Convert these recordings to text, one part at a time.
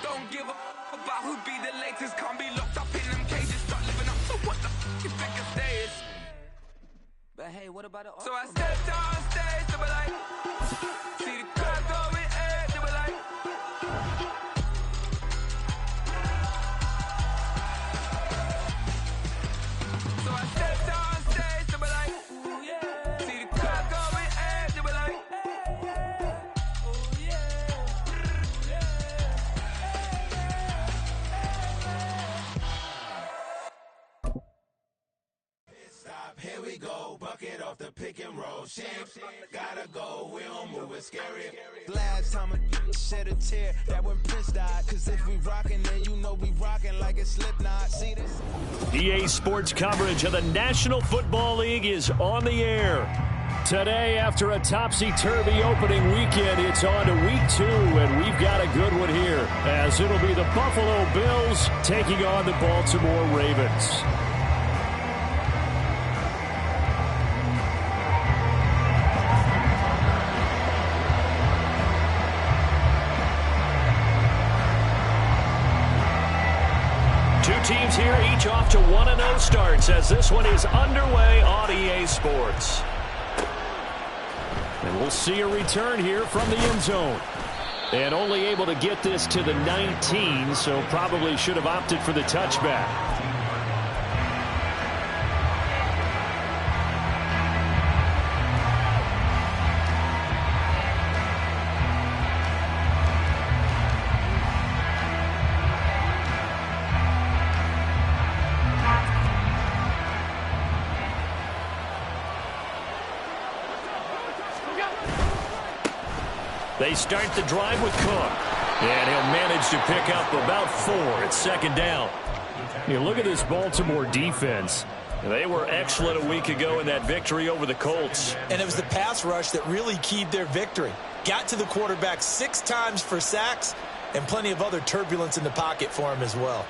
don't give a about who be the latest. Can't be locked up in them cages. Start living up to what the you think a stay is. But hey, what about it? So I stepped on stage, they were like, see the crowd going air, they were like. So I stepped on stage, they were like, ooh yeah. See the crowd going air, they were like, ooh yeah. Stop, here we go, bucket off the pick and roll. Shit, gotta go, we don't move it scary. Last time a shed a tear, that when Prince died. Cause if we rockin', then you know we rockin' like a Slipknot. See this? EA Sports coverage of the National Football League is on the air. Today, after a topsy-turvy opening weekend, it's on to week 2, and we've got a good one here, as it'll be the Buffalo Bills taking on the Baltimore Ravens. Two teams here, each off to 1-0 starts, as this one is underway on EA Sports. And we'll see a return here from the end zone. And only able to get this to the 19, so probably should have opted for the touchback. They start the drive with Cook. And he'll manage to pick up about 4 at second down. You look at this Baltimore defense. They were excellent a week ago in that victory over the Colts. And it was the pass rush that really keyed their victory. Got to the quarterback 6 times for sacks and plenty of other turbulence in the pocket for him as well.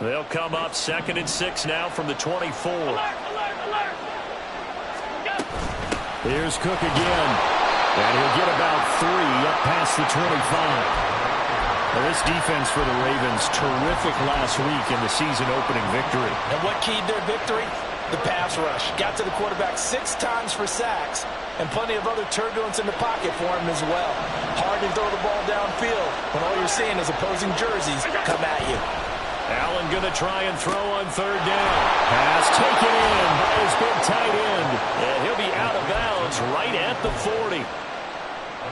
They'll come up 2nd and 6 now from the 24. Alert. Here's Cook again. And he'll get about 3 up past the 25. Well, this defense for the Ravens, terrific last week in the season opening victory. And what keyed their victory? The pass rush. Got to the quarterback 6 times for sacks and plenty of other turbulence in the pocket for him as well. Hard to throw the ball downfield when all you're seeing is opposing jerseys come at you. Allen going to try and throw on 3rd down. Pass taken in by his big tight end. And he'll be out of bounds right at the 40.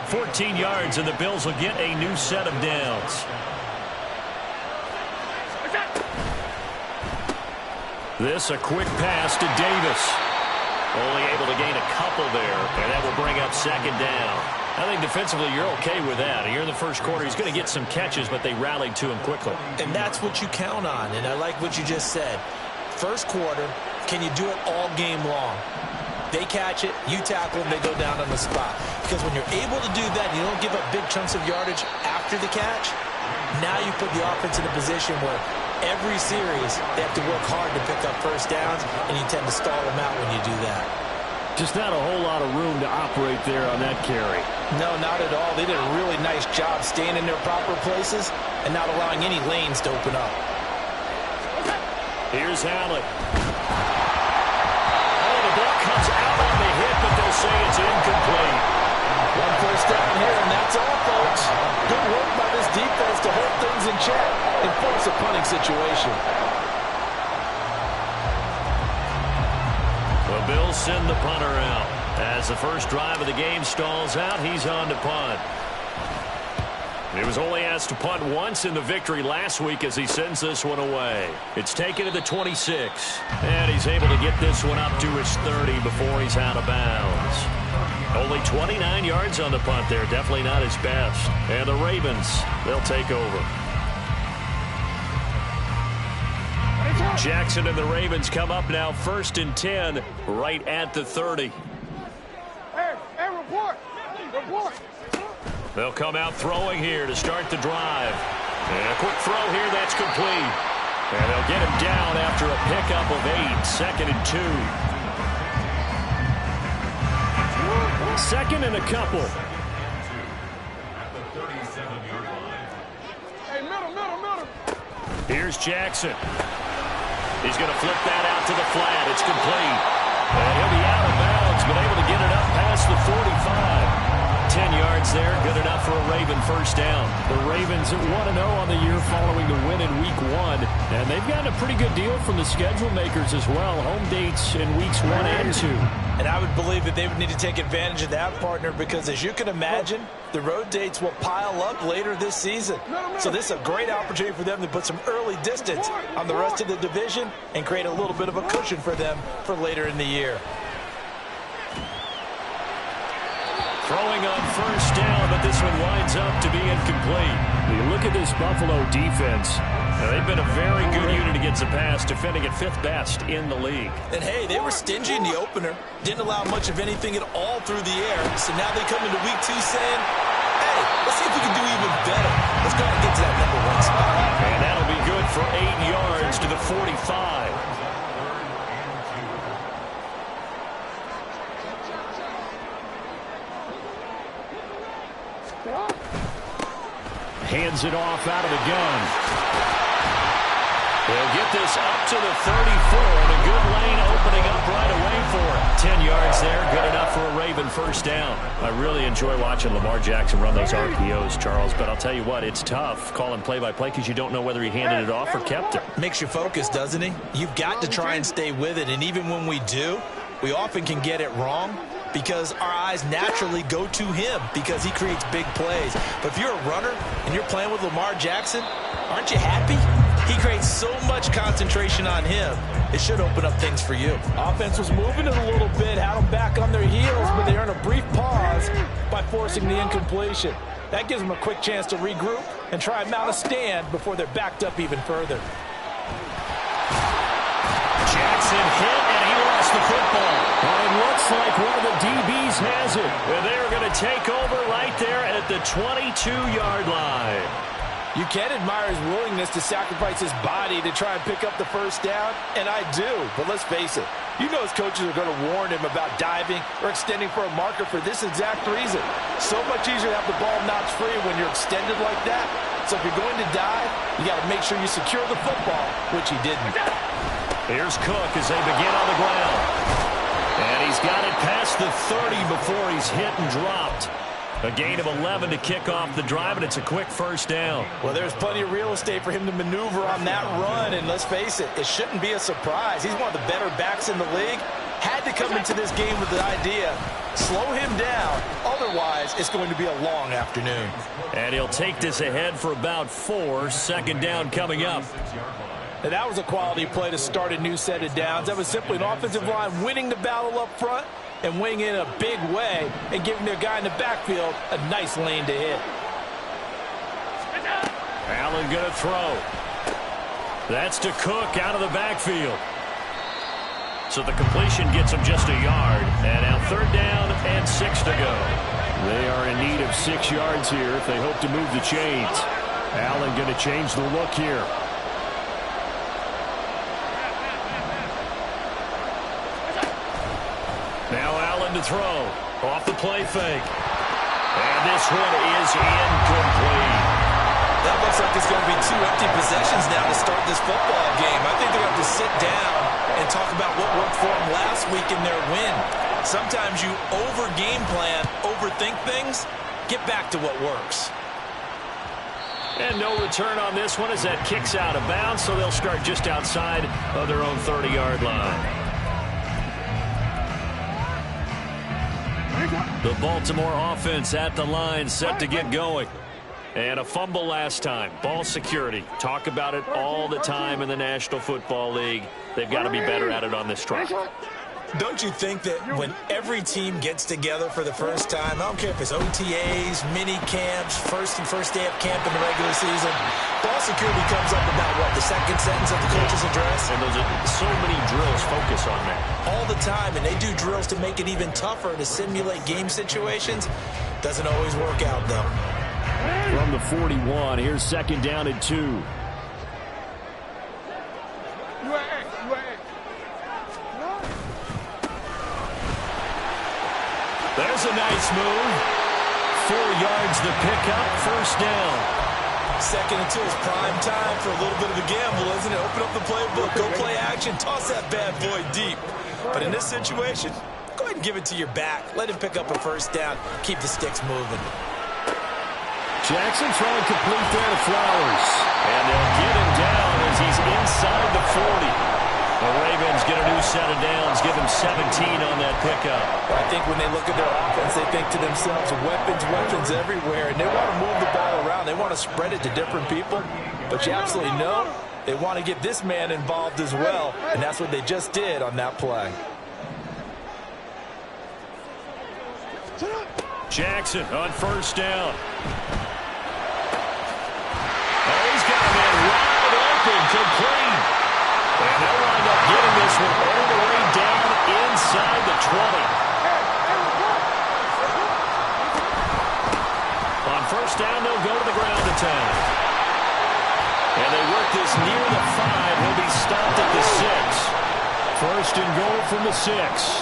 14 yards, and the Bills will get a new set of downs. This a quick pass to Davis. Only able to gain a couple there, and that will bring up 2nd down. I think defensively you're okay with that. Here in the first quarter, he's going to get some catches, but they rallied to him quickly. And that's what you count on, and I like what you just said. First quarter, can you do it all game long? They catch it, you tackle them, they go down on the spot. Because when you're able to do that, you don't give up big chunks of yardage after the catch, now you put the offense in a position where every series they have to work hard to pick up first downs, and you tend to stall them out when you do that. Just not a whole lot of room to operate there on that carry. No, not at all. They did a really nice job staying in their proper places and not allowing any lanes to open up. Here's Allen. Oh, the ball comes out on the hit, but they'll say it's incomplete. 1 first down here, and that's all, folks. Good work by this defense to hold things in check and force a punting situation. The Bills send the punter out. As the first drive of the game stalls out, he's on to punt. He was only asked to punt once in the victory last week as he sends this one away. It's taken to the 26, and he's able to get this one up to his 30 before he's out of bounds. Only 29 yards on the punt there. Definitely not his best. And the Ravens, they'll take over. Jackson and the Ravens come up now 1st and 10 right at the 30. Hey, report. They'll come out throwing here to start the drive. And a quick throw here, that's complete. And they'll get him down after a pickup of 8, 2nd and 2. 2nd and a couple. Hey, middle. Here's Jackson. He's going to flip that out to the flat. It's complete. And he'll be out of bounds, but able to get it up past the 45. 10 yards there, good enough for a Raven first down. The Ravens at 1-0 on the year following the win in Week 1. And they've gotten a pretty good deal from the schedule makers as well. Home dates in Weeks 1 and 2. And I would believe that they would need to take advantage of that, partner, because as you can imagine, the road dates will pile up later this season. So this is a great opportunity for them to put some early distance on the rest of the division and create a little bit of a cushion for them for later in the year. Throwing on first down, but this one winds up to be incomplete. You look at this Buffalo defense. They've been a very good unit against the pass, defending at 5th best in the league. And, hey, they were stingy in the opener. Didn't allow much of anything at all through the air. So now they come into Week 2 saying, hey, let's see if we can do even better. Let's go ahead and get to that #1 spot. And that'll be good for 8 yards to the 45. Hands it off out of the gun. They'll get this up to the 34, and a good lane opening up right away for it. 10 yards there, good enough for a Raven first down. I really enjoy watching Lamar Jackson run those RPOs, Charles, but I'll tell you what, it's tough calling play-by-play because you don't know whether he handed it off or kept it. Makes you focus, doesn't he? You've got to try and stay with it, and even when we do, we often can get it wrong because our eyes naturally go to him because he creates big plays. But if you're a runner and you're playing with Lamar Jackson, aren't you happy? He creates so much concentration on him. It should open up things for you. Offense was moving it a little bit, had them back on their heels, but they earn a brief pause by forcing the incompletion. That gives them a quick chance to regroup and try and mount a stand before they're backed up even further. Jackson hit, and he lost the football. And it looks like one of the DBs has it. And they're going to take over right there at the 22-yard line. You can admire his willingness to sacrifice his body to try and pick up the first down, and I do. But let's face it, you know his coaches are going to warn him about diving or extending for a marker for this exact reason. So much easier to have the ball knocked free when you're extended like that. So if you're going to dive, you got to make sure you secure the football, which he didn't. Here's Cook as they begin on the ground. And he's got it past the 30 before he's hit and dropped. A gain of 11 to kick off the drive, and it's a quick first down. Well, there's plenty of real estate for him to maneuver on that run, and let's face it, it shouldn't be a surprise. He's one of the better backs in the league. Had to come into this game with the idea, slow him down, otherwise it's going to be a long afternoon. And he'll take this ahead for about 4, second down coming up. Now, that was a quality play to start a new set of downs. That was simply an offensive line winning the battle up front and winning in a big way and giving their guy in the backfield a nice lane to hit. Allen going to throw. That's to Cook out of the backfield. So the completion gets him just a yard. And now 3rd down and 6 to go. They are in need of 6 yards here if they hope to move the chains. Allen going to change the look here. Now Allen to throw. Off the play fake. And this one is incomplete. That looks like it's going to be 2 empty possessions now to start this football game. I think they're going to have to sit down and talk about what worked for them last week in their win. Sometimes you over-game plan, overthink things. Get back to what works. And no return on this one as that kicks out of bounds, so they'll start just outside of their own 30-yard line. The Baltimore offense at the line, set to get going. And a fumble last time. Ball security. Talk about it all the time in the National Football League. They've got to be better at it on this drive. Don't you think that when every team gets together for the first time, I don't care if it's OTAs, mini camps, first day of camp in the regular season, ball security comes up about what, the second sentence of the coach's address? And those are so many drills focus on that. All the time, and they do drills to make it even tougher to simulate game situations. Doesn't always work out, though. From the 41, here's 2nd down and 2. There's a nice move. 4 yards the pickup, first down. Second and 2 is prime time for a little bit of a gamble, isn't it? Open up the playbook, go play action, toss that bad boy deep. But in this situation, go ahead and give it to your back. Let him pick up a first down. Keep the sticks moving. Jackson throwing complete there to Flowers. And they'll get him down as he's inside the 40. The Ravens get a new set of downs, give him 17 on that pickup. Well, I think when they look at their offense, they think to themselves, weapons everywhere, and they want to move the ball around. They want to spread it to different people, but you absolutely know they want to get this man involved as well, and that's what they just did on that play. Jackson on first down. Oh, he's got a man wide open, complete. And they'll wind up getting this one all the way down inside the 20. On first down, they'll go to the ground attack. And they work this near the 5. He'll be stopped at the 6. First and goal from the 6.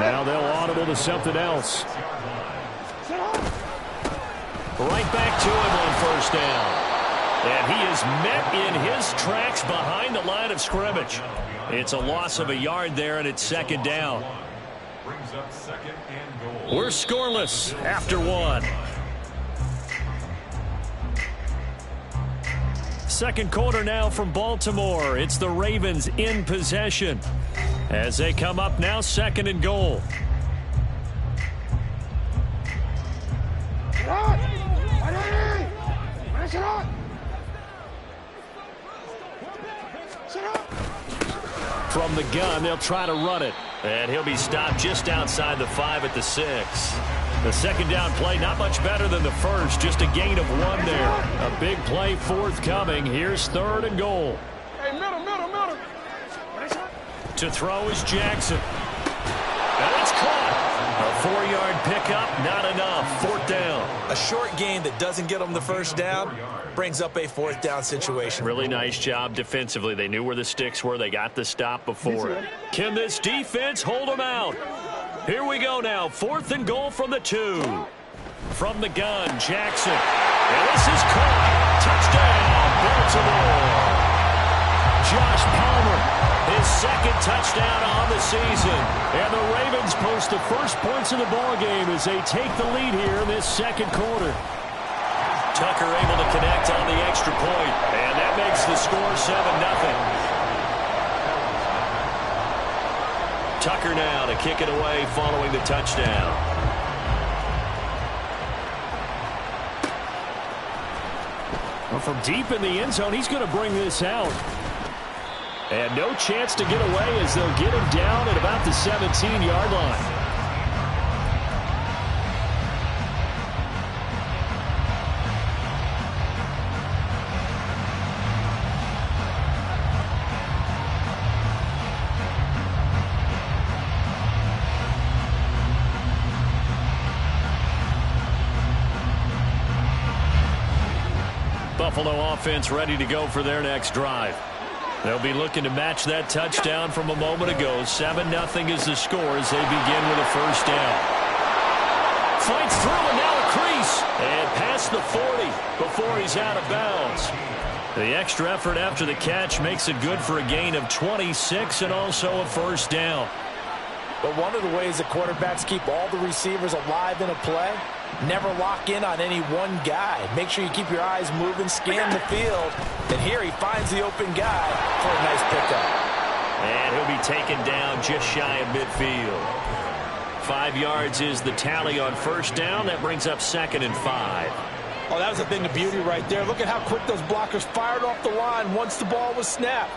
Now they'll audible to something else. Right back to him on first down. And he is met in his tracks behind the line of scrimmage. It's a loss of a yard there, and it's second down. Brings up second and goal. We're scoreless after 1. Second quarter now from Baltimore. It's the Ravens in possession as they come up now second and goal. From the gun, they'll try to run it. And he'll be stopped just outside the 5 at the 6. The second down play, not much better than the first. Just a gain of 1 there. A big play forthcoming. Here's third and goal. Hey, middle. To throw is Jackson. And it's caught. A 4-yard pickup, not enough. Fourth down. A short gain that doesn't get them the first down brings up a fourth down situation. Really nice job defensively. They knew where the sticks were. They got the stop before it. Can this defense hold them out? Here we go now. Fourth and goal from the 2. From the gun, Jackson. And this is caught. Touchdown, Baltimore. Josh Palmer, his second touchdown on the season. And the Ravens post the first points of the ballgame as they take the lead here in this second quarter. Tucker able to connect on the extra point, and that makes the score 7-0. Tucker now to kick it away following the touchdown. Well, from deep in the end zone, he's going to bring this out. And no chance to get away as they'll get him down at about the 17-yard line. Buffalo offense ready to go for their next drive. They'll be looking to match that touchdown from a moment ago. 7-0 is the score as they begin with a first down. Fights through and now a crease. And past the 40 before he's out of bounds. The extra effort after the catch makes it good for a gain of 26 and also a first down. But one of the ways that quarterbacks keep all the receivers alive in a play, never lock in on any one guy. Make sure you keep your eyes moving, scan the field. And here he finds the open guy for a nice pickup. And he'll be taken down just shy of midfield. 5 yards is the tally on first down. That brings up second and 5. Oh, that was a thing of beauty right there. Look at how quick those blockers fired off the line once the ball was snapped.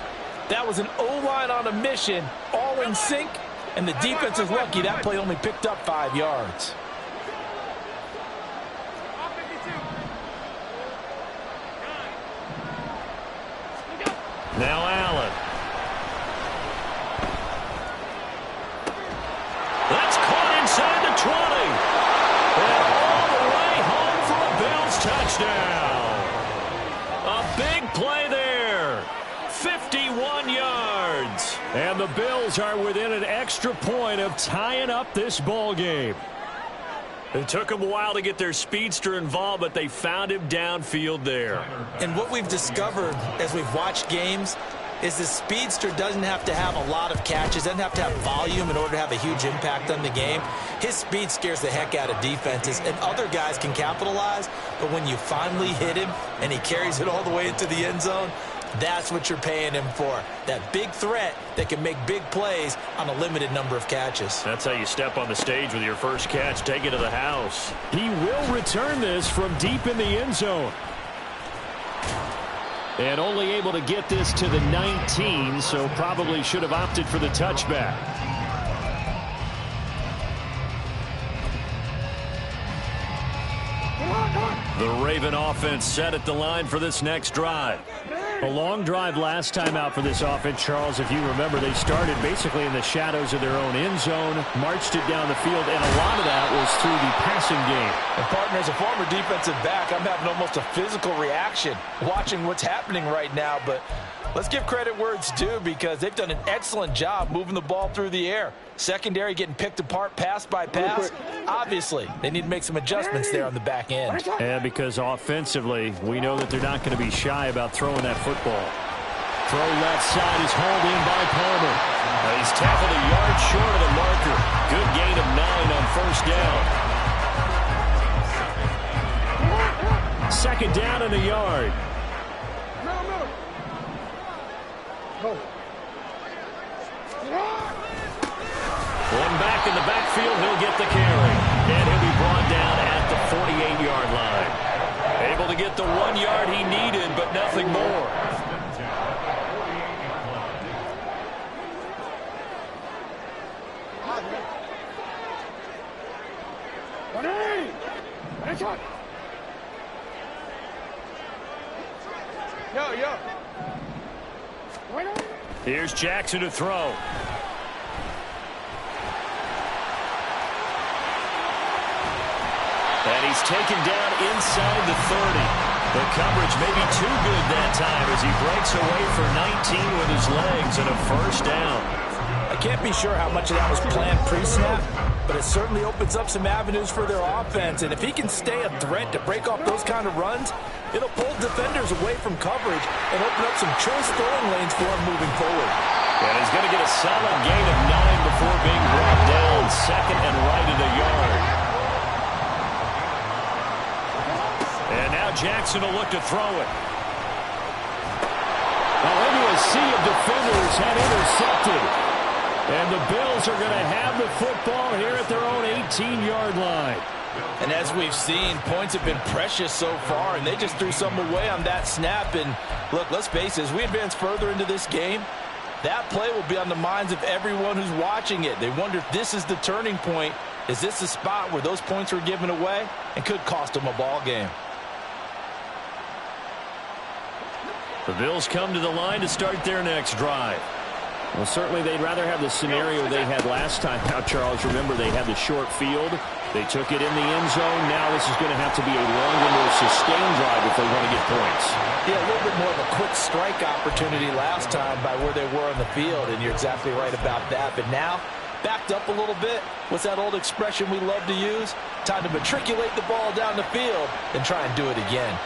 That was an O-line on a mission, all in sync. And the defense is lucky that play only picked up 5 yards. Now Allen. That's caught inside the 20. And all the way home for a Bills touchdown. A big play there. 51 yards. And the Bills are within an extra point of tying up this ball game. It took them a while to get their speedster involved, but they found him downfield there. And what we've discovered as we've watched games is the speedster doesn't have to have a lot of catches, doesn't have to have volume in order to have a huge impact on the game. His speed scares the heck out of defenses, and other guys can capitalize, but when you finally hit him and he carries it all the way into the end zone, that's what you're paying him for. That big threat that can make big plays on a limited number of catches. That's how you step on the stage with your first catch. Take it to the house. He will return this from deep in the end zone. And only able to get this to the 19, so probably should have opted for the touchback. The Raven offense set at the line for this next drive. A long drive last time out for this offense, Charles. If you remember, they started basically in the shadows of their own end zone, marched it down the field, and a lot of that was through the passing game. And partner, as a former defensive back, I'm having almost a physical reaction watching what's happening right now. But let's give credit where it's due, because they've done an excellent job moving the ball through the air. Secondary getting picked apart pass by pass. Obviously, they need to make some adjustments there on the back end. And because offensively, we know that they're not going to be shy about throwing that football. Throw left side is hauled in by Palmer. He's tackled a yard short of the marker. Good gain of 9 on first down. Second down and a yard. One back in the backfield, he'll get the carry. And he'll be brought down at the 48-yard line. Able to get the 1 yard he needed, but nothing more. Here's Jackson to throw. And he's taken down inside the 30. The coverage may be too good that time as he breaks away for 19 with his legs and a first down. I can't be sure how much of that was planned pre-snap, but it certainly opens up some avenues for their offense. And if he can stay a threat to break off those kind of runs, it'll pull defenders away from coverage and open up some choice throwing lanes for him moving forward. And he's going to get a solid gain of 9 before being brought down second and right at a yard. And now Jackson will look to throw it. Now into a sea of defenders had intercepted. And the Bills are going to have the football here at their own 18-yard line. And as we've seen, points have been precious so far, and they just threw some away on that snap. And look, let's face it, as we advance further into this game, that play will be on the minds of everyone who's watching it. They wonder if this is the turning point. Is this the spot where those points were given away and could cost them a ball game? The Bills come to the line to start their next drive. Well, certainly they'd rather have the scenario they had last time. Now, Charles, remember they had the short field. They took it in the end zone. Now this is going to have to be a longer, more sustained drive if they want to get points. Yeah, a little bit more of a quick strike opportunity last time by where they were on the field, and you're exactly right about that. But now, backed up a little bit. What's that old expression we love to use? Time to matriculate the ball down the field and try and do it again.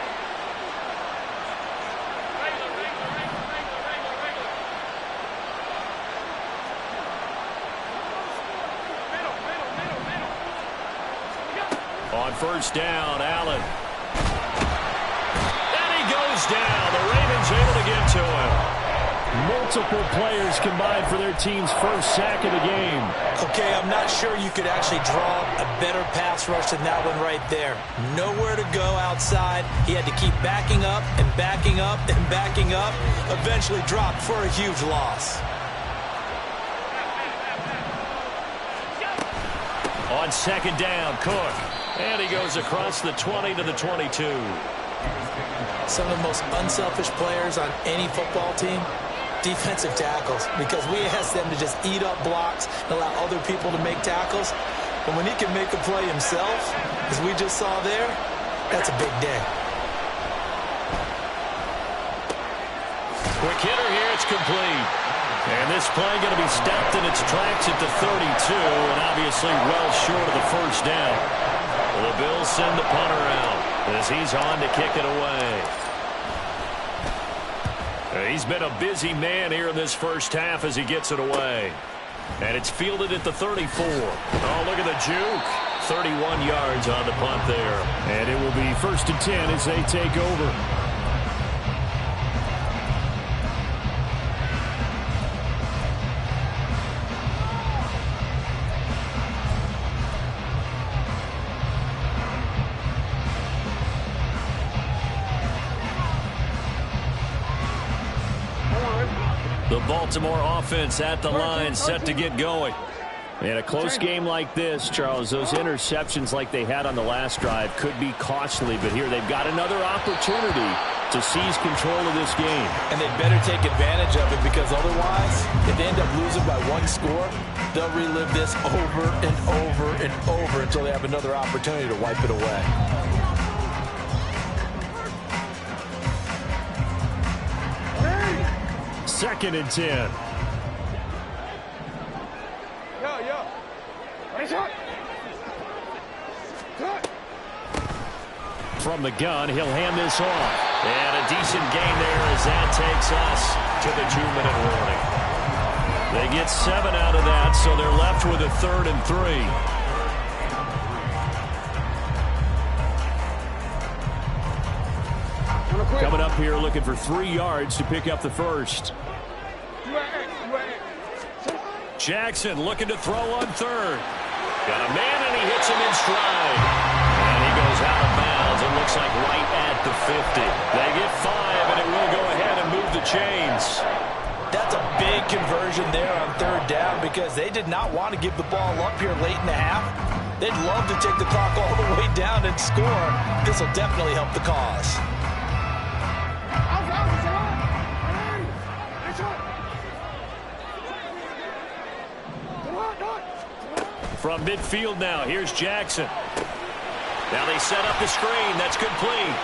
On first down, Allen. And he goes down. The Ravens able to get to him. Multiple players combined for their team's first sack of the game. Okay, I'm not sure you could actually draw a better pass rush than that one right there. Nowhere to go outside. He had to keep backing up and backing up and backing up. Eventually dropped for a huge loss. On second down, Cook. And he goes across the 20 to the 22. Some of the most unselfish players on any football team, defensive tackles, because we ask them to just eat up blocks and allow other people to make tackles. But when he can make a play himself, as we just saw there, that's a big day. Quick hitter here, it's complete. And this play going to be stopped in its tracks at the 32, and obviously well short of the first down. The Bills send the punter out as he's on to kick it away. He's been a busy man here in this first half as he gets it away. And it's fielded at the 34. Oh, look at the juke. 31 yards on the punt there. And it will be 1st and 10 as they take over. The Baltimore offense at the line, set to get going. In a close game like this, Charles, those interceptions like they had on the last drive could be costly, but here they've got another opportunity to seize control of this game. And they'd better take advantage of it, because otherwise, if they end up losing by 1 score, they'll relive this over and over and over until they have another opportunity to wipe it away. 2nd and 10. From the gun, he'll hand this off. And a decent gain there as that takes us to the 2-minute warning. They get 7 out of that, so they're left with a 3rd and 3. Coming up here looking for 3 yards to pick up the first. Jackson looking to throw on 3rd. Got a man, and he hits him in stride. And he goes out of bounds. It looks like right at the 50. They get 5, and it will go ahead and move the chains. That's a big conversion there on 3rd down, because they did not want to give the ball up here late in the half. They'd love to take the clock all the way down and score. This will definitely help the cause. From midfield now, here's Jackson. Now they set up the screen. That's complete.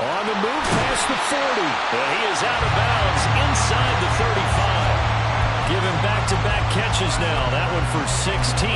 On the move past the 40. And he is out of bounds inside the 35. Give him back-to-back catches now. That one for 16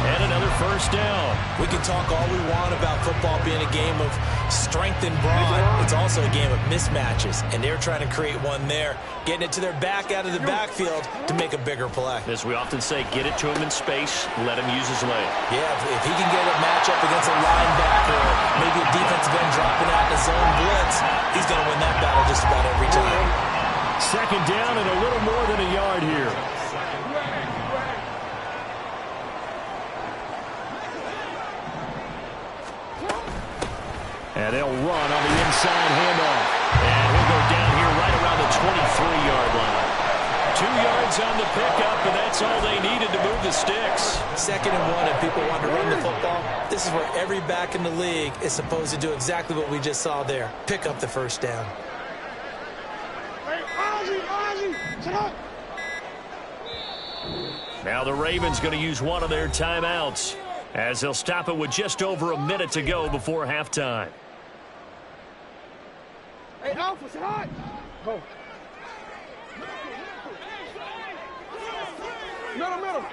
and another first down. We can talk all we want about football being a game of strength and brawn. It's also a game of mismatches, and they're trying to create one there, getting it to their back out of the backfield to make a bigger play. As we often say, get it to him in space, let him use his leg. Yeah, if he can get a matchup against a linebacker, or maybe a defensive end dropping out in his own blitz, he's going to win that battle just about every time. 2nd down and a little more than a yard here. And they'll run on the inside handoff. And he'll go down here right around the 23-yard line. 2 yards on the pickup, and that's all they needed to move the sticks. 2nd and 1, and people want to run the football. This is where every back in the league is supposed to do exactly what we just saw there. Pick up the first down. Now the Ravens going to use one of their timeouts, as they'll stop it with just over a minute to go before halftime. Hey, Alpha, say hi. Go. Middle.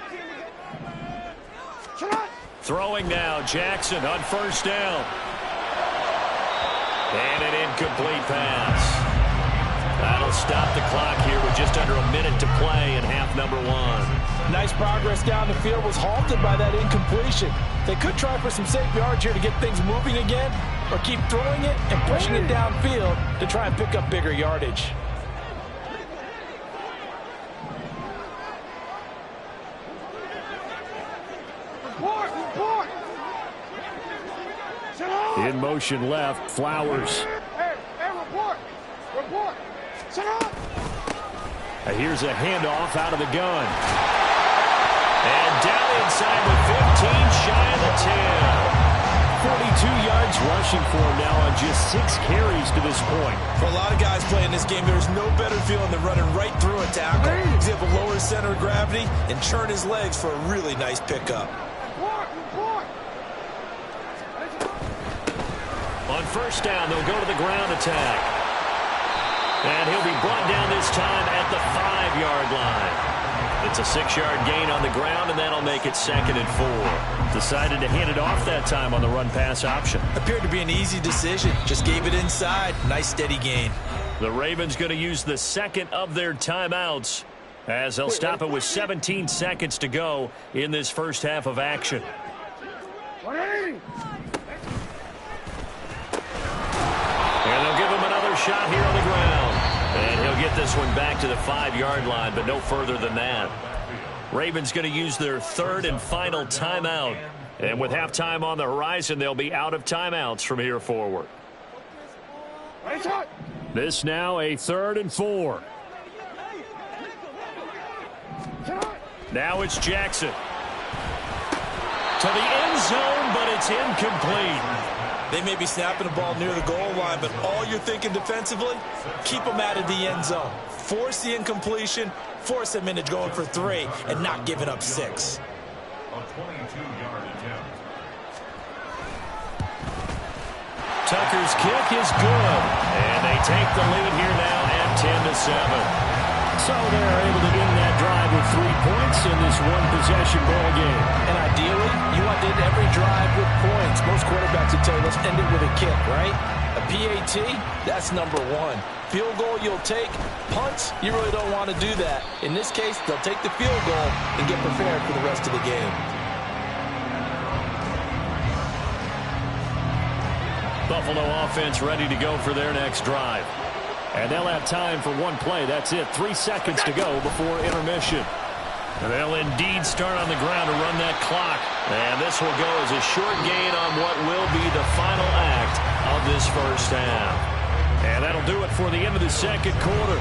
Throwing now, Jackson on 1st down. And an incomplete pass. That'll stop the clock here with just under a minute to play in half number 1. Nice progress down the field, was halted by that incompletion. They could try for some safe yards here to get things moving again, or keep throwing it and pushing it downfield to try and pick up bigger yardage. Report. In motion left, Flowers. Hey, report. Sit up. Here's a handoff out of the gun. And down inside with 15, shy of the 10. 42 yards rushing for him now on just 6 carries to this point. For a lot of guys playing this game, there's no better feeling than running right through a tackle. He's able to lower his center of gravity and churn his legs for a really nice pickup. Report. On 1st down, they'll go to the ground attack. And he'll be brought down this time at the 5-yard line. It's a 6-yard gain on the ground, and that'll make it 2nd and 4. Decided to hand it off that time on the run-pass option. Appeared to be an easy decision. Just gave it inside. Nice steady gain. The Ravens going to use the second of their timeouts as they'll stop it with 17 seconds to go in this first half of action. And they'll give him another shot here on the ground. And he'll get this one back to the 5-yard line, but no further than that. Ravens going to use their third and final timeout. And with halftime on the horizon, they'll be out of timeouts from here forward. This now a 3rd and 4. Now it's Jackson. To the end zone, but it's incomplete. They may be snapping the ball near the goal line, but all you're thinking defensively, keep them out of the end zone. Force the incompletion, force them into going for 3, and not giving up 6. A 22-yard attempt. Tucker's kick is good, and they take the lead here now at 10-7. So they're able to end that drive with 3 points in this one-possession ball game. And ideally, you want to end every drive with points. Most quarterbacks would tell you, let's end it with a kick, right? A PAT, that's number 1. Field goal you'll take. Punts, you really don't want to do that. In this case, they'll take the field goal and get prepared for the rest of the game. Buffalo offense ready to go for their next drive. And they'll have time for one play. That's it. 3 seconds to go before intermission. And they'll indeed start on the ground to run that clock. And this will go as a short gain on what will be the final act of this first half. And that'll do it for the end of the second quarter.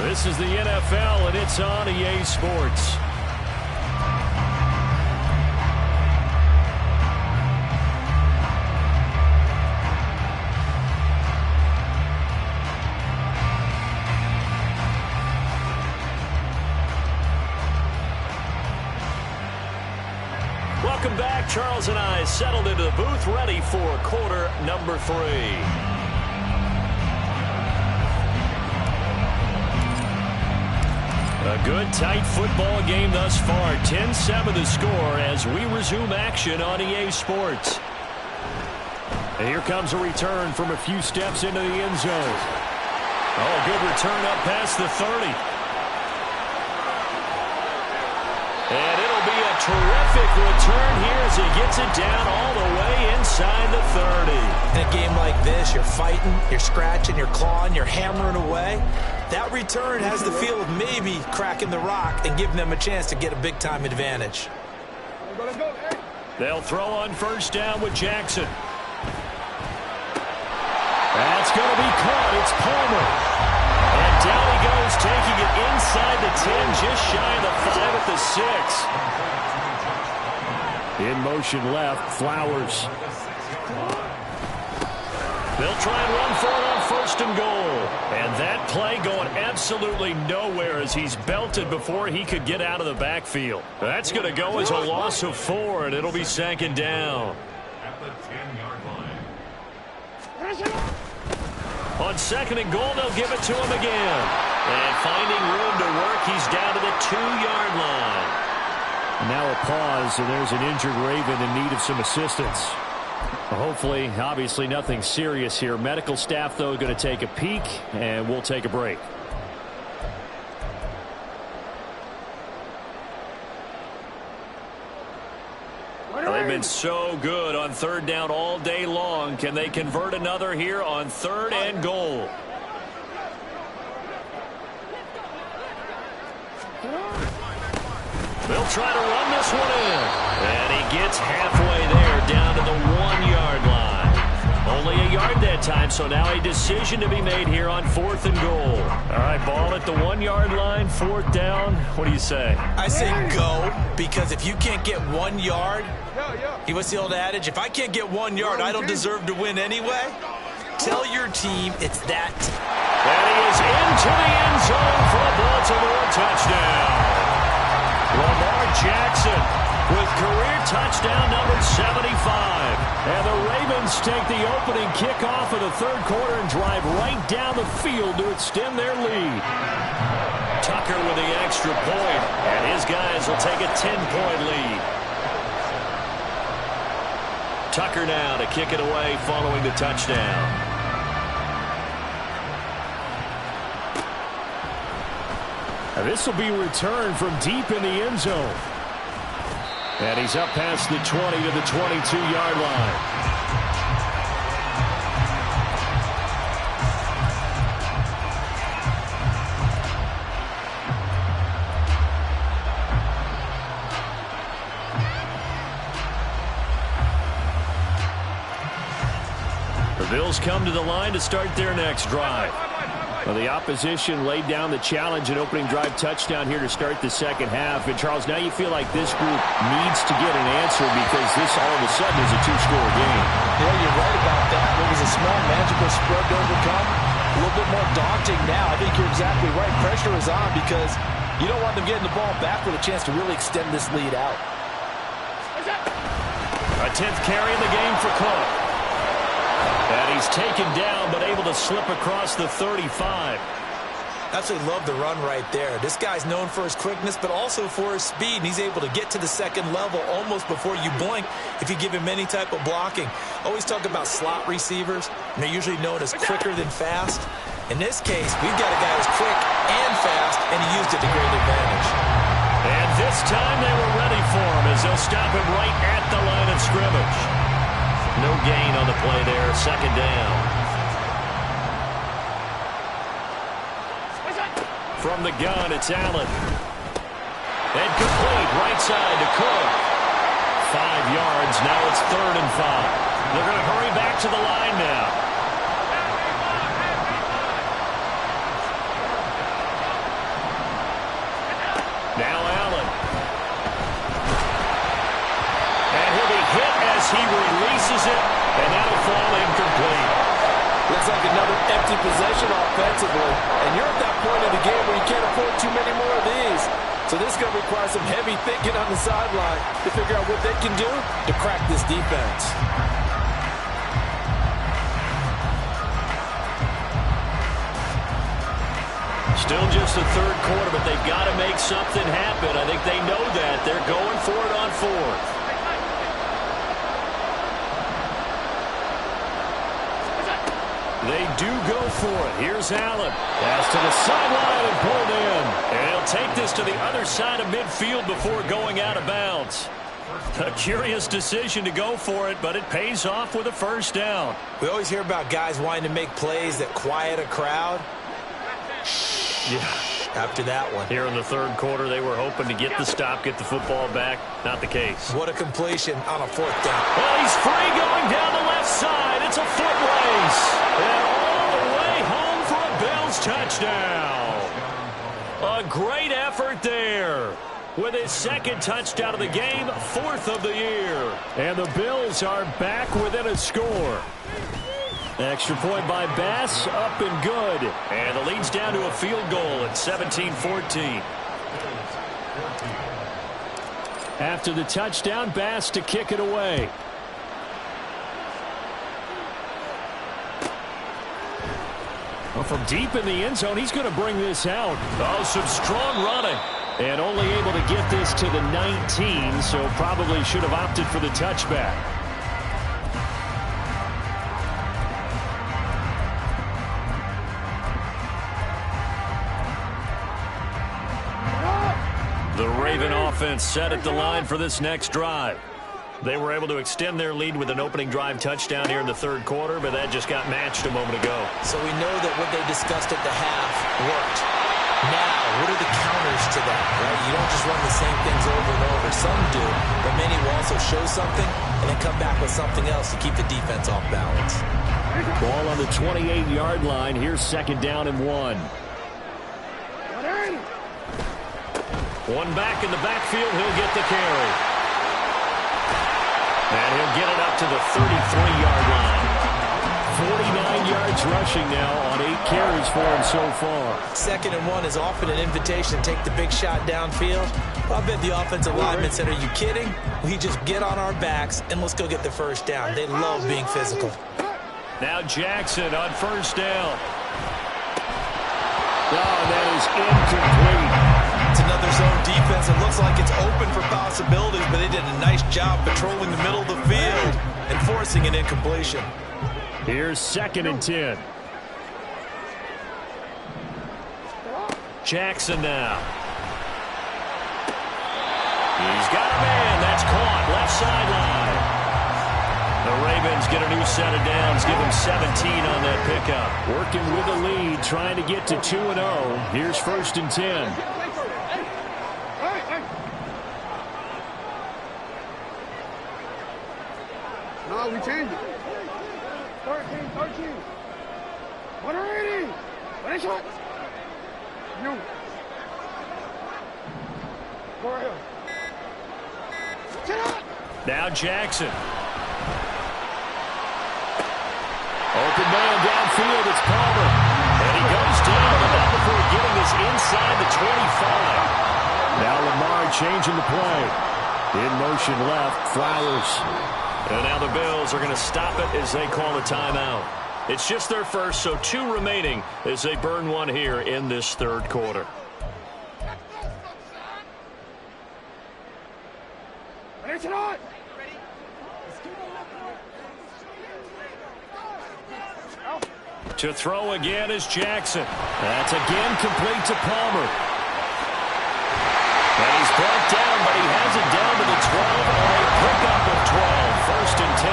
This is the NFL, and it's on EA Sports. Welcome back. Charles and I settled into the booth, ready for quarter number 3. A good, tight football game thus far. 10-7 the score as we resume action on EA Sports. And here comes a return from a few steps into the end zone. Oh, good return up past the 30. And it'll be a terrific return here as he gets it down all the way inside the 30. In a game like this, you're fighting, you're scratching, you're clawing, you're hammering away. That return has the feel of maybe cracking the rock and giving them a chance to get a big-time advantage. They'll throw on first down with Jackson. That's going to be caught. It's Palmer. And down he goes, taking it inside the 10, just shy of the 5 at the 6. In motion left, Flowers. They'll try and run for it on first and goal. And that play going absolutely nowhere as he's belted before he could get out of the backfield. That's going to go as a loss of 4, and it'll be second down. At the 10-yard line. On second and goal, they'll give it to him again. And finding room to work, he's down to the 2-yard line. Now a pause, and there's an injured Raven in need of some assistance. Hopefully, obviously nothing serious here. Medical staff, though, going to take a peek, and we'll take a break. They've been so good on third down all day long. Can they convert another here on third and goal? They'll try to run this one in. And he gets halfway there, down to the 1-yard line. Only a yard that time, so now a decision to be made here on fourth and goal. All right, ball at the 1-yard line, fourth down. What do you say? I say go, because if you can't get 1 yard, what's the old adage? If I can't get 1 yard, I don't deserve to win anyway. Tell your team it's that. And he is into the end zone for a Baltimore touchdown. Lamar Jackson with career touchdown number 75. And the Ravens take the opening kickoff of the third quarter and drive right down the field to extend their lead. Tucker with the extra point, and his guys will take a 10-point lead. Tucker now to kick it away following the touchdown. This will be returned from deep in the end zone. And he's up past the 20 to the 22-yard line. The Bills come to the line to start their next drive. Well, the opposition laid down the challenge and opening drive touchdown here to start the second half. And, Charles, now you feel like this group needs to get an answer because this all of a sudden is a two-score game. Yeah, you're right about that. It was a small magical spread to overcome. A little bit more daunting now. I think you're exactly right. Pressure is on because you don't want them getting the ball back with a chance to really extend this lead out. A 10th carry in the game for Cook. And he's taken down, but able to slip across the 35. Absolutely love the run right there. This guy's known for his quickness, but also for his speed. And he's able to get to the second level almost before you blink if you give him any type of blocking. Always talk about slot receivers, and they're usually known as quicker than fast. In this case, we've got a guy who's quick and fast, and he used it to great advantage. And this time they were ready for him as they'll stop him right at the line of scrimmage. No gain on the play there, second down. From the gun, it's Allen. And complete, right side to Cook. 5 yards, now it's 3rd and 5. They're going to hurry back to the line now. Now Allen. And he'll be hit as he releases it, and that'll fall incomplete. Looks like another empty possession offensively. And you're at that point of the game where you can't afford too many more of these. So this is going to require some heavy thinking on the sideline to figure out what they can do to crack this defense. Still just the third quarter, but they've got to make something happen. I think they know that. They're going for it on 4th. They do go for it. Here's Allen. Pass to the sideline and pulled in. And he'll take this to the other side of midfield before going out of bounds. A curious decision to go for it, but it pays off with a first down. We always hear about guys wanting to make plays that quiet a crowd. Yeah. After that one. Here in the third quarter, they were hoping to get the stop, get the football back. Not the case. What a completion on a 4th down. Well, he's free going down the left side. It's a foot race. And all the way home for a Bills touchdown. A great effort there. With his second touchdown of the game, 4th of the year. And the Bills are back within a score. Extra point by Bass, up and good. And the lead's down to a field goal at 17-14. After the touchdown, Bass to kick it away. Well, from deep in the end zone, he's going to bring this out. Oh, some strong running. And only able to get this to the 19, so probably should have opted for the touchback. The Raven offense set at the line for this next drive. They were able to extend their lead with an opening drive touchdown here in the third quarter, but that just got matched a moment ago. So we know that what they discussed at the half worked. Now, what are the counters to that, right? You don't just run the same things over and over. Some do, but many will also show something and then come back with something else to keep the defense off balance. Ball on the 28-yard line. Here's 2nd down and 1. One back in the backfield, he'll get the carry. And he'll get it up to the 33-yard line. 49 yards rushing now on 8 carries for him so far. 2nd and 1 is often an invitation to take the big shot downfield. I bet the offensive lineman said, are you kidding? We just get on our backs and let's go get the first down. They love being physical. Now Jackson on 1st down. Oh, that is incomplete. It's another zone defense. It looks like it's open for possibilities, but they did a nice job patrolling the middle of the field and forcing an incompletion. Here's 2nd and 10. Jackson now. He's got a man. That's caught. Left sideline. The Ravens get a new set of downs. Give him 17 on that pickup. Working with a lead, trying to get to 2-0. Here's 1st and 10. No, we changed it. 13. 180. Finish it. You. Go ahead. Get up. Now Jackson. Open man downfield. It's Palmer. And he goes down, but not before getting this inside the 25. Now Lamar changing the play. In motion left. Flowers. And now the Bills are going to stop it as they call a timeout. It's just their first, so 2 remaining as they burn one here in this 3rd quarter. To throw again is Jackson. That's again complete to Palmer. And he's brought down, but he has it down to the 12 on a pickup of 12. 1st and 10.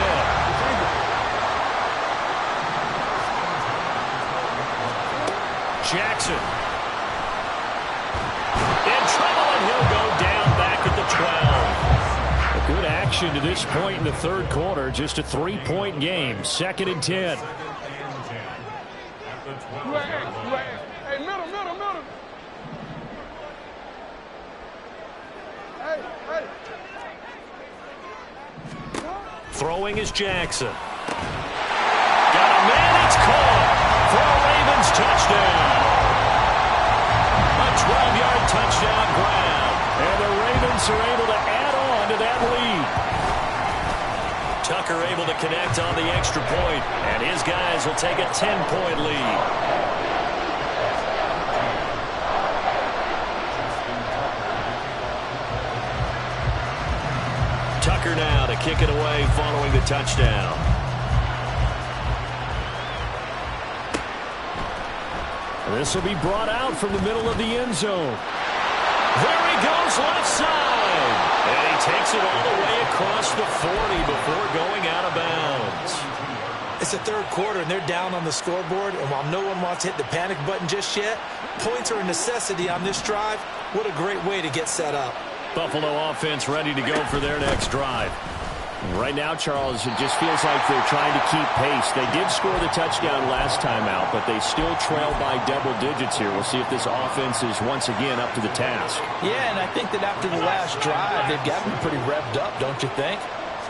Jackson. In trouble, and he'll go down back at the 12. A good action to this point in the 3rd quarter. Just a 3-point game. 2nd and 10. Hey, middle. Hey. Throwing is Jackson. Got a man, it's caught for a Ravens touchdown. A 12-yard touchdown grab. And the Ravens are able to add on to that lead. Tucker able to connect on the extra point, and his guys will take a 10-point lead. Tucker now to kick it away following the touchdown. This will be brought out from the middle of the end zone. There he goes left side. And he takes it all the way across the 40 before going out of bounds. It's the 3rd quarter, and they're down on the scoreboard. And while no one wants to hit the panic button just yet, points are a necessity on this drive. What a great way to get set up. Buffalo offense ready to go for their next drive. Right now, Charles, it just feels like they're trying to keep pace. They did score the touchdown last time out, but they still trail by double digits here. We'll see if this offense is once again up to the task. Yeah, and I think that after the last drive, they've gotten pretty revved up, don't you think?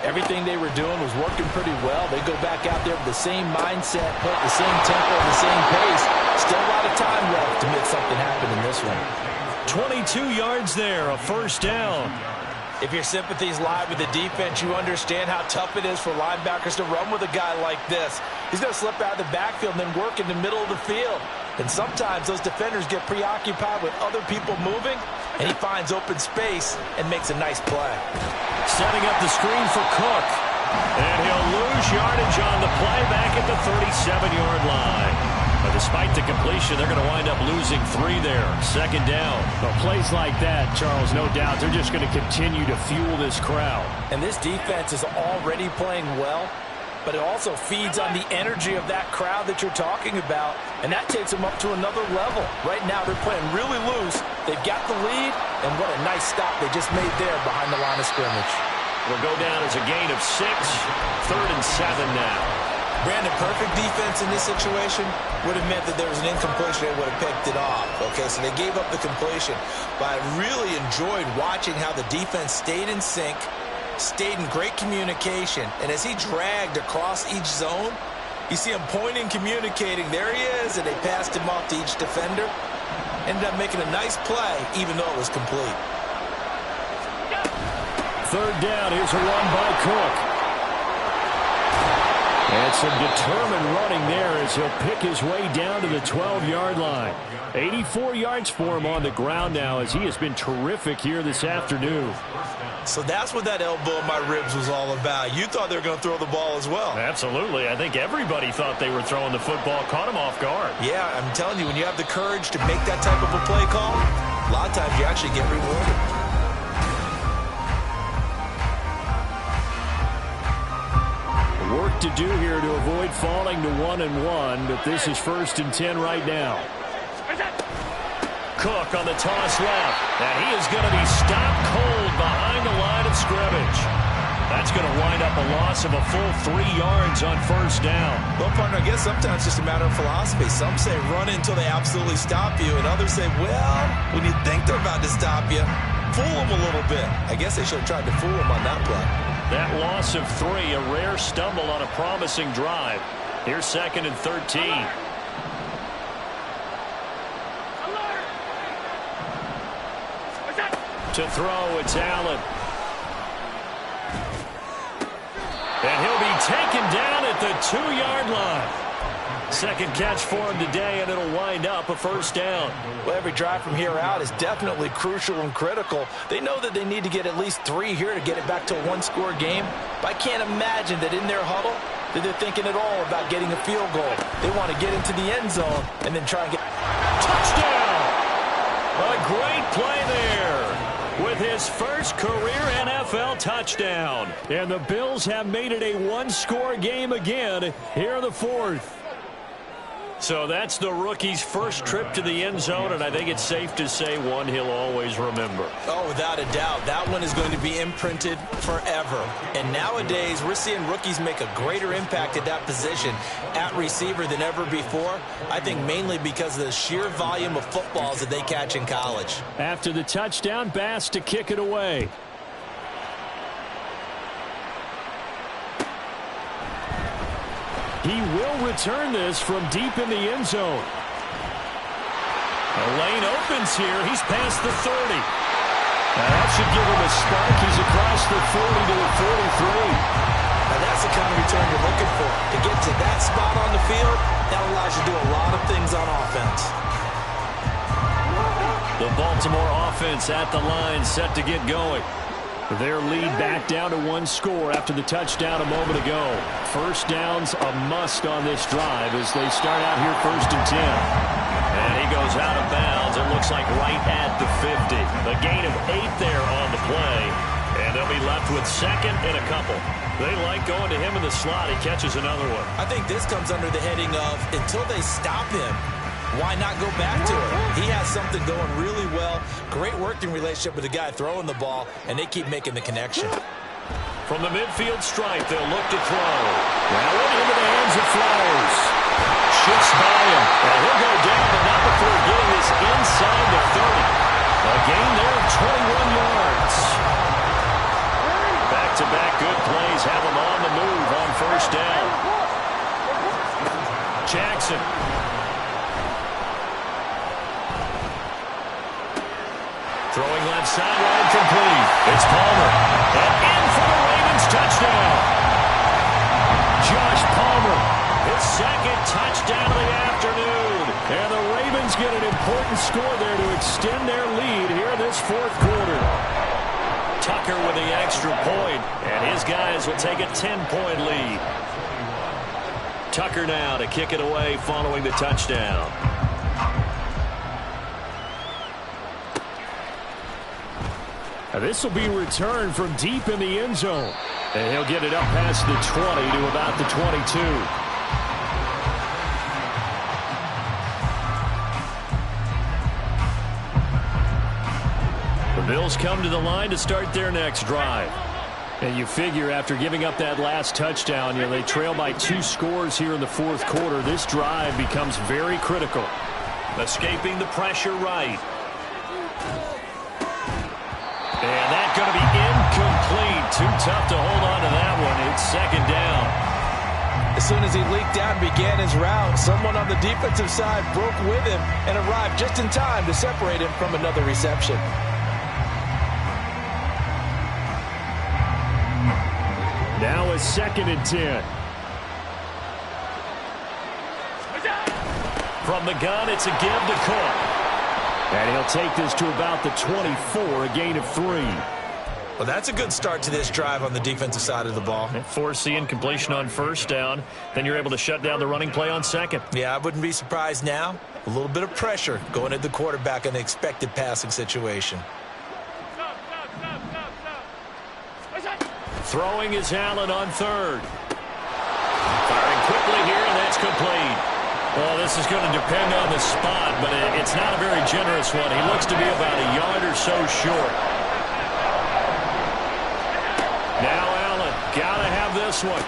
Everything they were doing was working pretty well. They go back out there with the same mindset, put the same tempo, the same pace. Still a lot of time left to make something happen in this one. 22 yards there, a 1st down. If your sympathies lie with the defense, you understand how tough it is for linebackers to run with a guy like this. He's going to slip out of the backfield and then work in the middle of the field. And sometimes those defenders get preoccupied with other people moving, and he finds open space and makes a nice play. Setting up the screen for Cook. And he'll lose yardage on the play back at the 37-yard line. But despite the completion, they're going to wind up losing 3 there. 2nd down. Well, plays like that, Charles, no doubt, they're just going to continue to fuel this crowd. And this defense is already playing well, but it also feeds on the energy of that crowd that you're talking about, and that takes them up to another level. Right now, they're playing really loose. They've got the lead, and what a nice stop they just made there behind the line of scrimmage. It'll go down as a gain of 6. 3rd and 7 now. Brandon, perfect defense in this situation would have meant that there was an incompletion and would have picked it off. Okay, so they gave up the completion. But I really enjoyed watching how the defense stayed in sync, stayed in great communication, and as he dragged across each zone, You see him pointing, communicating. There he is, and they passed him off to each defender. Ended up making a nice play, even though it was complete. Third down. Here's a run by Cook. And some determined running there as he'll pick his way down to the 12-yard line. 84 yards for him on the ground now as he has been terrific here this afternoon. So that's what that elbow in my ribs was all about. You thought they were going to throw the ball as well. Absolutely. I think everybody thought they were throwing the football. Caught him off guard. Yeah, I'm telling you, when you have the courage to make that type of a play call, a lot of times you actually get rewarded. Work to do here to avoid falling to 1-1, but this is 1st and 10 right now. Cook on the toss left, and he is going to be stopped cold behind the line of scrimmage. That's going to wind up a loss of a full 3 yards on 1st down. Well, partner, I guess sometimes it's just a matter of philosophy. Some say run until they absolutely stop you, and others say, well, when you think they're about to stop you, fool them a little bit. I guess they should have tried to fool them on that play. That loss of 3, a rare stumble on a promising drive. Here's 2nd and 13. To throw, it's Allen. And he'll be taken down at the 2-yard line. Second catch for him today, and it'll wind up a 1st down. Well, every drive from here out is definitely crucial and critical. They know that they need to get at least 3 here to get it back to a 1-score game. But I can't imagine that in their huddle that they're thinking at all about getting a field goal. They want to get into the end zone and then try and get... Touchdown! A great play there with his first career NFL touchdown. And the Bills have made it a 1-score game again here in the 4th. So that's the rookie's first trip to the end zone, and I think it's safe to say one he'll always remember. Oh, without a doubt. That one is going to be imprinted forever. And nowadays, we're seeing rookies make a greater impact at that position at receiver than ever before. I think mainly because of the sheer volume of footballs that they catch in college. After the touchdown, Bass to kick it away. He will return this from deep in the end zone. The lane opens here. He's past the 30. Now that should give him a spark. He's across the 40 to the 43. Now that's the kind of return you're looking for. To get to that spot on the field, that allows you to do a lot of things on offense. The Baltimore offense at the line, set to get going. Their lead back down to 1 score after the touchdown a moment ago. 1st down's a must on this drive as they start out here 1st and 10. And he goes out of bounds. It looks like right at the 50. The gain of 8 there on the play. And they'll be left with 2nd and a couple. They like going to him in the slot. He catches another one. I think this comes under the heading of until they stop him, why not go back to him? He has something going really well. Great working relationship with the guy throwing the ball, and they keep making the connection. From the midfield stripe, they'll look to throw. Now into the hands of Flowers. Shifts by him. And he'll go down, but not before getting this inside the 30. A gain there of 21 yards. Back-to-back good plays have him on the move on 1st down. Jackson. Throwing left sideline complete. It's Palmer. And in for the Ravens touchdown. Josh Palmer, his 2nd touchdown of the afternoon. And the Ravens get an important score there to extend their lead here in this 4th quarter. Tucker with the extra point, and his guys will take a 10-point lead. Tucker now to kick it away following the touchdown. This will be returned from deep in the end zone. And he'll get it up past the 20 to about the 22. The Bills come to the line to start their next drive. And you figure after giving up that last touchdown, they trail by 2 scores here in the 4th quarter. This drive becomes very critical. Escaping the pressure right. And that's going to be incomplete. Too tough to hold on to that one. It's 2nd down. As soon as he leaked out and began his route, someone on the defensive side broke with him and arrived just in time to separate him from another reception. Now a 2nd and 10. From the gun, it's a give to Cook. And he'll take this to about the 24, a gain of 3. Well, that's a good start to this drive on the defensive side of the ball. Force the incompletion on 1st down. Then you're able to shut down the running play on 2nd. Yeah, I wouldn't be surprised now. A little bit of pressure going at the quarterback in the expected passing situation. Throwing is Allen on 3rd. Firing quickly here, and that's complete. Well, this is going to depend on the spot, but it's not a very generous one. He looks to be about a yard or so short. Now Allen, got to have this one.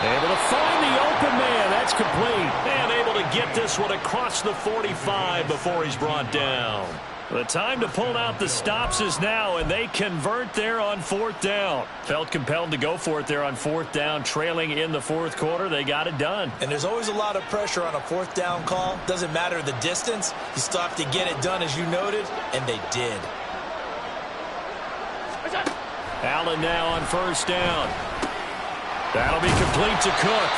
Able to find the open man. That's complete. And able to get this one across the 45 before he's brought down. The time to pull out the stops is now, and they convert there on 4th down. Felt compelled to go for it there on 4th down, trailing in the 4th quarter. They got it done. And there's always a lot of pressure on a 4th down call. Doesn't matter the distance. You still have to get it done, as you noted, and they did. Allen now on 1st down. That'll be complete to Cook.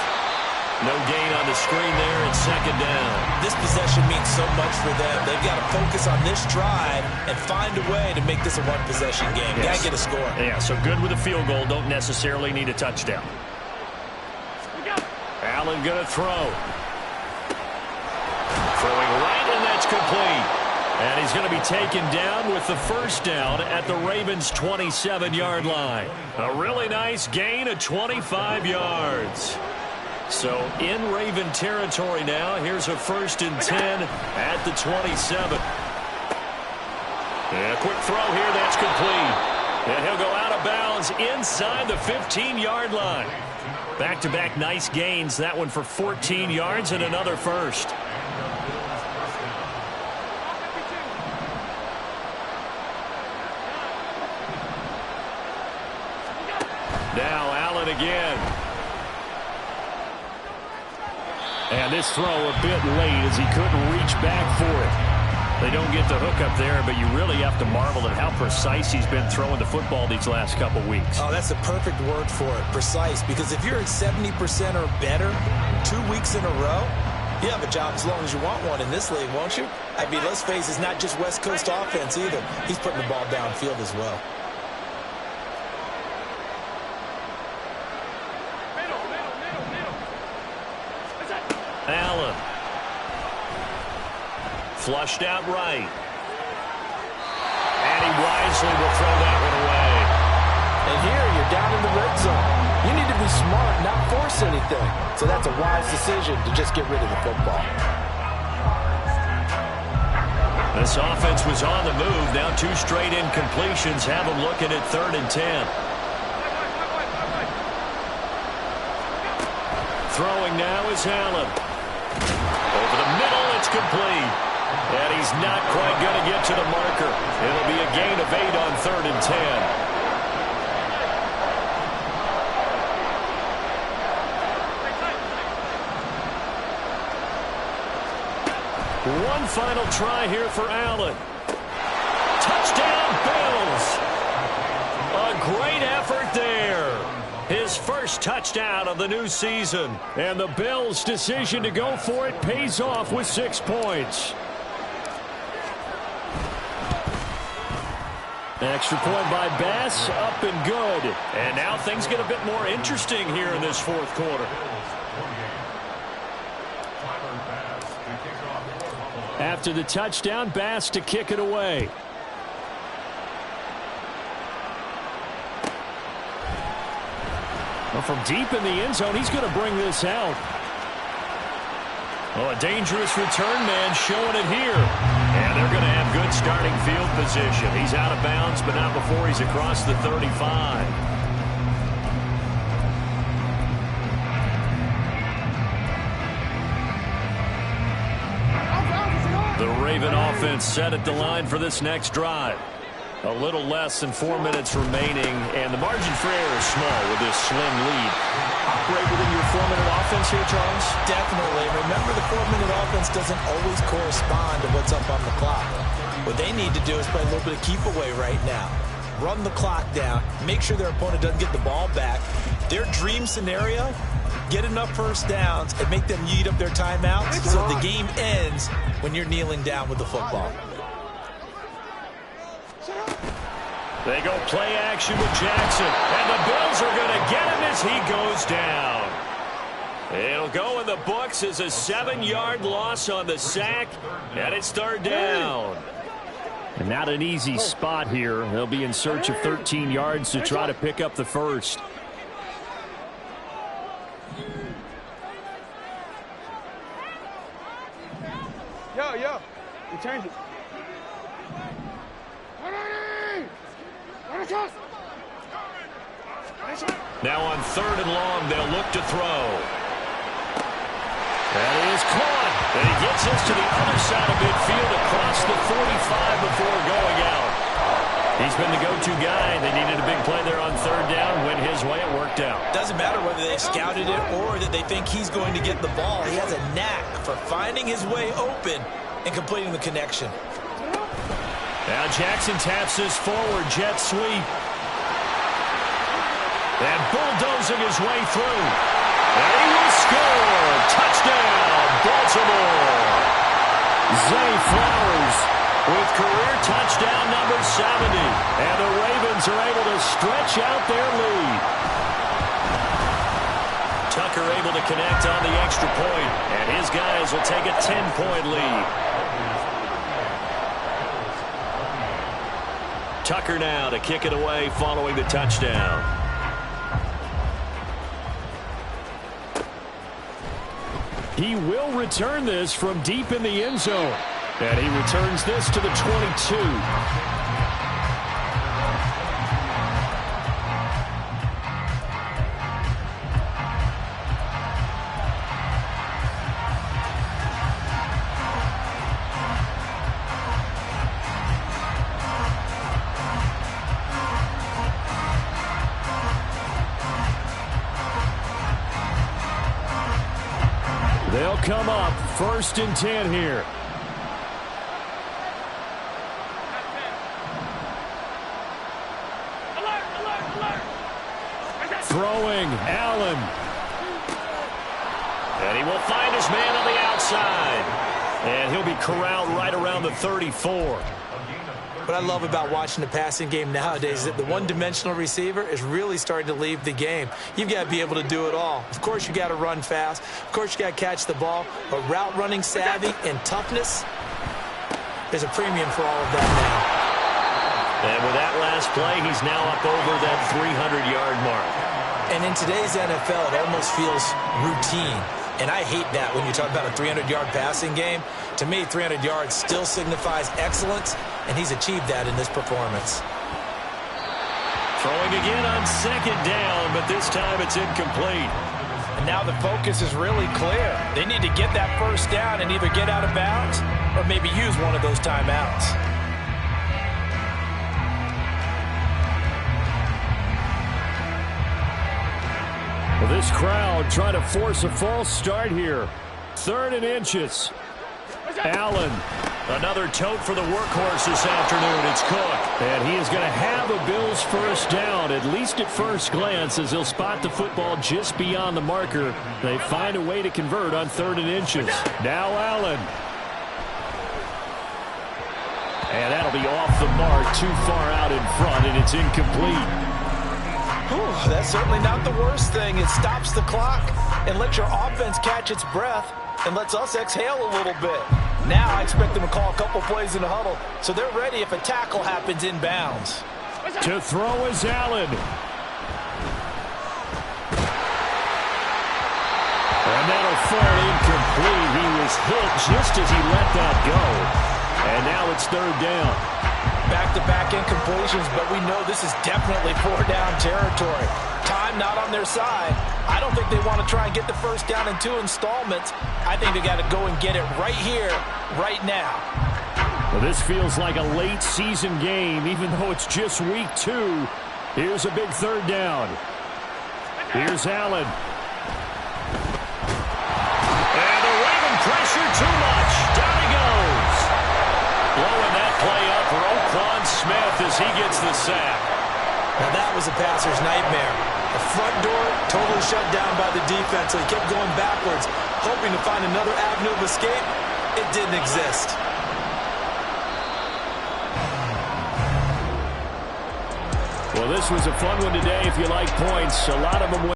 No gain on the screen there at 2nd down. This possession means so much for them. They've got to focus on this drive and find a way to make this a one-possession game. Yes. Got to get a score. Yeah, so good with a field goal. Don't necessarily need a touchdown. Allen going to throw. Throwing right, and that's complete. And he's going to be taken down with the 1st down at the Ravens' 27-yard line. A really nice gain of 25 yards. So in Raven territory now. Here's a 1st and 10 at the 27. And a quick throw here. That's complete. And he'll go out of bounds inside the 15-yard line. Back-to-back nice gains. That one for 14 yards and another 1st. Now Allen again. And this throw a bit late as he couldn't reach back for it. They don't get the hook up there, but you really have to marvel at how precise he's been throwing the football these last couple weeks. Oh, that's the perfect word for it, precise, because if you're at 70% or better 2 weeks in a row, you have a job as long as you want one in this league, won't you? I mean, let's face it, it's not just West Coast offense either. He's putting the ball downfield as well. Allen. Flushed out right. And he wisely will throw that one away. And here you're down in the red zone. You need to be smart, not force anything. So that's a wise decision to just get rid of the football. This offense was on the move. Now 2 straight incompletions have them looking at 3rd and 10. Throwing now is Allen. Over the middle, it's complete. And he's not quite going to get to the marker. It'll be a gain of 8 on 3rd and 10. One final try here for Allen. Touchdown, Bills. A great effort there. His first touchdown of the new season. And the Bills' decision to go for it pays off with 6 points. Extra point by Bass, up and good. And now things get a bit more interesting here in this 4th quarter. After the touchdown, Bass to kick it away. Well, from deep in the end zone, he's going to bring this out. Well, a dangerous return man showing it here. And they're going to have good starting field position. He's out of bounds, but not before he's across the 35. The Raven offense set at the line for this next drive. A little less than 4 minutes remaining, and the margin for error is small with this slim lead. Operate within your 4-minute offense here, Charles? Definitely. Remember, the 4-minute offense doesn't always correspond to what's up on the clock. What they need to do is play a little bit of keep away right now. Run the clock down. Make sure their opponent doesn't get the ball back. Their dream scenario, get enough first downs and make them eat up their timeouts so the game ends when you're kneeling down with the football. They go play action with Jackson, and the Bills are going to get him as he goes down. It'll go in the books as a 7-yard loss on the sack, and it's 3rd down. And not an easy spot here. They'll be in search of 13 yards to try to pick up the first. Yo, we change it. Now on 3rd and long, they'll look to throw. That is caught. And he gets us to the other side of midfield across the 45 before going out. He's been the go-to guy. They needed a big play there on 3rd down. Went his way. It worked out. Doesn't matter whether they scouted it or that they think he's going to get the ball. He has a knack for finding his way open and completing the connection. Now Jackson taps this forward jet sweep. And bulldozing his way through. And he will score. Touchdown, Baltimore. Zay Flowers with career touchdown number 70. And the Ravens are able to stretch out their lead. Tucker able to connect on the extra point. And his guys will take a 10-point lead. Tucker now to kick it away following the touchdown. He will return this from deep in the end zone. And he returns this to the 22. They'll come up 1st and 10 here. Throwing, Allen. And he will find his man on the outside. And he'll be corralled right around the 34. What I love about watching the passing game nowadays is that the one-dimensional receiver is really starting to leave the game. You've got to be able to do it all. Of course, you got to run fast. Of course, you got to catch the ball. But route running savvy and toughness, there's a premium for all of that now. And with that last play, he's now up over that 300-yard mark. And in today's NFL, it almost feels routine. And I hate that when you talk about a 300-yard passing game. To me, 300 yards still signifies excellence, and he's achieved that in this performance. Throwing again on 2nd down, but this time it's incomplete. And now the focus is really clear. They need to get that first down and either get out of bounds or maybe use one of those timeouts. Well, this crowd trying to force a false start here. 3rd and inches. Allen, another tote for the workhorse this afternoon. It's Cook. And he is going to have a Bills first down, at least at first glance, as he'll spot the football just beyond the marker. They find a way to convert on 3rd and inches. Now Allen. And that'll be off the mark, too far out in front, and it's incomplete. Whew, that's certainly not the worst thing. It stops the clock and lets your offense catch its breath and lets us exhale a little bit. Now I expect them to call a couple plays in the huddle, so they're ready if a tackle happens inbounds. To throw is Allen. And that'll fall incomplete. He was hit just as he let that go. And now it's 3rd down. Back-to-back incompletions, but we know this is definitely 4-down territory. Time not on their side. I don't think they want to try and get the first down in 2 installments. I think they got to go and get it right here, right now. Well, this feels like a late season game, even though it's just week 2. Here's a big third down. Here's Allen. And they're waving pressure too much. Down he goes. Blowing that play up for Roquan Smith as he gets the sack. Now that was a passer's nightmare. The front door totally shut down by the defense, so he kept going backwards, hoping to find another avenue of escape. It didn't exist. Well, this was a fun one today if you like points. A lot of them